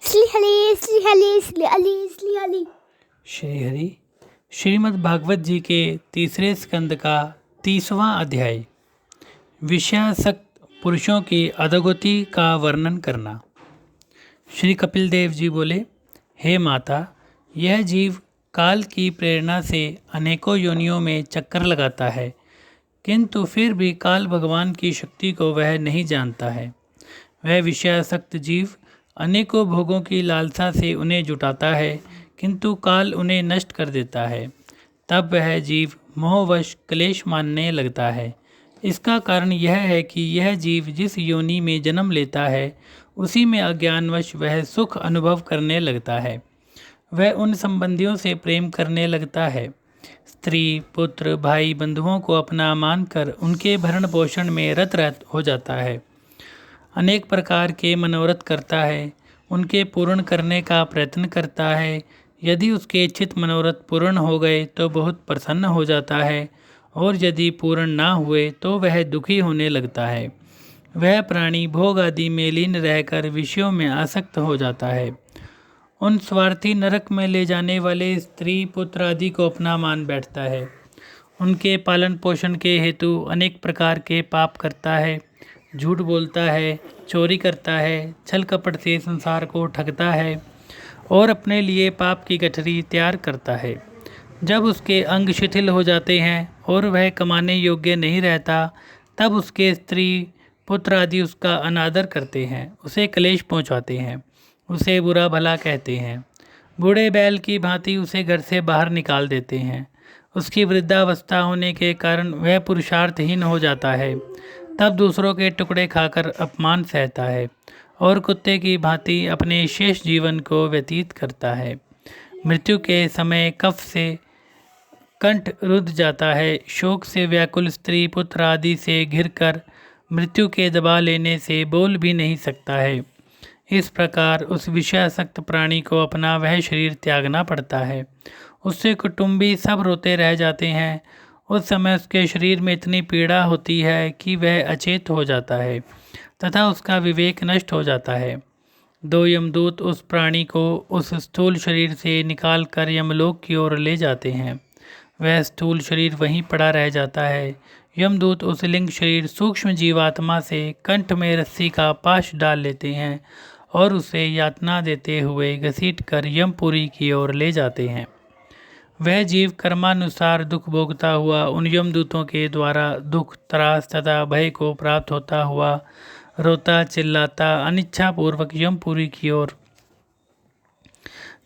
श्री हरि। श्रीमद् भागवत जी के तीसरे स्कंद का 30वां अध्याय, विषयासक्त पुरुषों की अधोगति का वर्णन करना। श्री कपिल देव जी बोले, हे माता, यह जीव काल की प्रेरणा से अनेकों योनियों में चक्कर लगाता है, किंतु फिर भी काल भगवान की शक्ति को वह नहीं जानता है। वह विषयासक्त जीव अनेकों भोगों की लालसा से उन्हें जुटाता है, किंतु काल उन्हें नष्ट कर देता है। तब वह जीव मोहवश क्लेश मानने लगता है। इसका कारण यह है कि यह जीव जिस योनि में जन्म लेता है, उसी में अज्ञानवश वह सुख अनुभव करने लगता है। वह उन संबंधियों से प्रेम करने लगता है। स्त्री, पुत्र, भाई, बंधुओं को अपना मानकर उनके भरण पोषण में रत हो जाता है। अनेक प्रकार के मनोरथ करता है, उनके पूर्ण करने का प्रयत्न करता है। यदि उसके इच्छित मनोरथ पूर्ण हो गए तो बहुत प्रसन्न हो जाता है, और यदि पूर्ण ना हुए तो वह दुखी होने लगता है। वह प्राणी भोग आदि में लीन रहकर विषयों में आसक्त हो जाता है। उन स्वार्थी नरक में ले जाने वाले स्त्री, पुत्र आदि को अपना मान बैठता है। उनके पालन पोषण के हेतु अनेक प्रकार के पाप करता है, झूठ बोलता है, चोरी करता है, छल कपट से संसार को ठगता है और अपने लिए पाप की गठरी तैयार करता है। जब उसके अंग शिथिल हो जाते हैं और वह कमाने योग्य नहीं रहता, तब उसके स्त्री पुत्र आदि उसका अनादर करते हैं, उसे क्लेश पहुंचाते हैं, उसे बुरा भला कहते हैं। बूढ़े बैल की भांति उसे घर से बाहर निकाल देते हैं। उसकी वृद्धावस्था होने के कारण वह पुरुषार्थहीन हो जाता है। तब दूसरों के टुकड़े खाकर अपमान सहता है और कुत्ते की भांति अपने शेष जीवन को व्यतीत करता है। मृत्यु के समय कफ से कंठ रुद्ध जाता है। शोक से व्याकुल स्त्री पुत्र आदि से घिरकर मृत्यु के दबा लेने से बोल भी नहीं सकता है। इस प्रकार उस विषयासक्त प्राणी को अपना वह शरीर त्यागना पड़ता है। उससे कुटुंबी सब रोते रह जाते हैं। उस समय उसके शरीर में इतनी पीड़ा होती है कि वह अचेत हो जाता है तथा उसका विवेक नष्ट हो जाता है। दो यमदूत उस प्राणी को उस स्थूल शरीर से निकालकर यमलोक की ओर ले जाते हैं। वह स्थूल शरीर वहीं पड़ा रह जाता है। यमदूत उस लिंग शरीर सूक्ष्म जीवात्मा से कंठ में रस्सी का पाश डाल लेते हैं और उसे यातना देते हुए घसीटकर यमपुरी की ओर ले जाते हैं। वह जीव कर्मानुसार दुख भोगता हुआ उन यमदूतों के द्वारा दुख, त्रास तथा भय को प्राप्त होता हुआ रोता चिल्लाता अनिच्छापूर्वक यमपुरी की ओर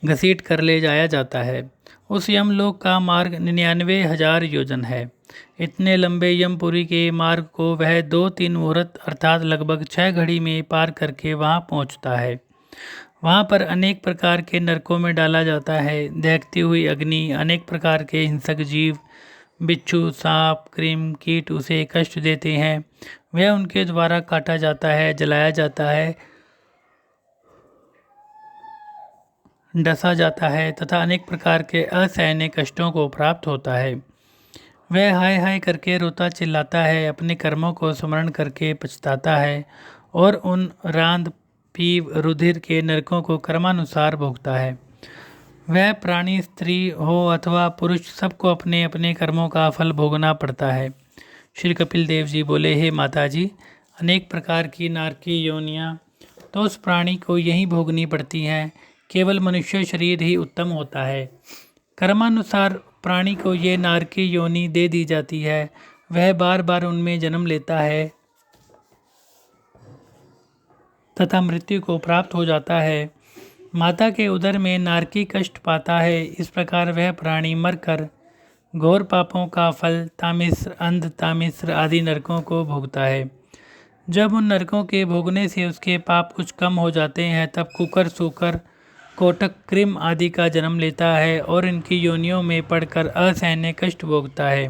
घसीट कर ले जाया जाता है। उस यमलोक का मार्ग 99,000 योजन है। इतने लंबे यमपुरी के मार्ग को वह 2-3 मुहूर्त अर्थात लगभग 6 घड़ी में पार करके वहाँ पहुँचता है। वहाँ पर अनेक प्रकार के नरकों में डाला जाता है। दहकती हुई अग्नि, अनेक प्रकार के हिंसक जीव, बिच्छू, सांप, क्रीम, कीट उसे कष्ट देते हैं। वह उनके द्वारा काटा जाता है, जलाया जाता है, डसा जाता है तथा अनेक प्रकार के असहनीय कष्टों को प्राप्त होता है। वह हाय हाय करके रोता चिल्लाता है, अपने कर्मों को स्मरण करके पछताता है और उन रांद, पीव, रुधिर के नरकों को कर्मानुसार भोगता है। वह प्राणी स्त्री हो अथवा पुरुष, सबको अपने अपने कर्मों का फल भोगना पड़ता है। श्री कपिल देव जी बोले, हे माता जी, अनेक प्रकार की नारकी योनियाँ तो उस प्राणी को यहीं भोगनी पड़ती हैं। केवल मनुष्य शरीर ही उत्तम होता है। कर्मानुसार प्राणी को ये नारकी योनि दे दी जाती है। वह बार बार उनमें जन्म लेता है तथा मृत्यु को प्राप्त हो जाता है। माता के उदर में नारकी कष्ट पाता है। इस प्रकार वह प्राणी मरकर घोर पापों का फल तामिस्र, अंध तामिस्र आदि नरकों को भोगता है। जब उन नरकों के भोगने से उसके पाप कुछ कम हो जाते हैं, तब कुकर, सूकर, कोटक, क्रिम आदि का जन्म लेता है और इनकी योनियों में पड़कर असहनीय कष्ट भोगता है।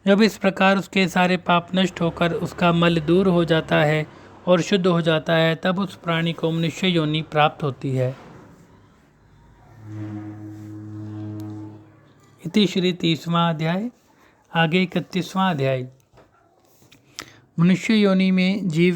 जब इस प्रकार उसके सारे पाप नष्ट होकर उसका मल दूर हो जाता है और शुद्ध हो जाता है, तब उस प्राणी को मनुष्य योनि प्राप्त होती है। इति श्री 30वां अध्याय। आगे 31वां अध्याय। मनुष्य योनि में जीव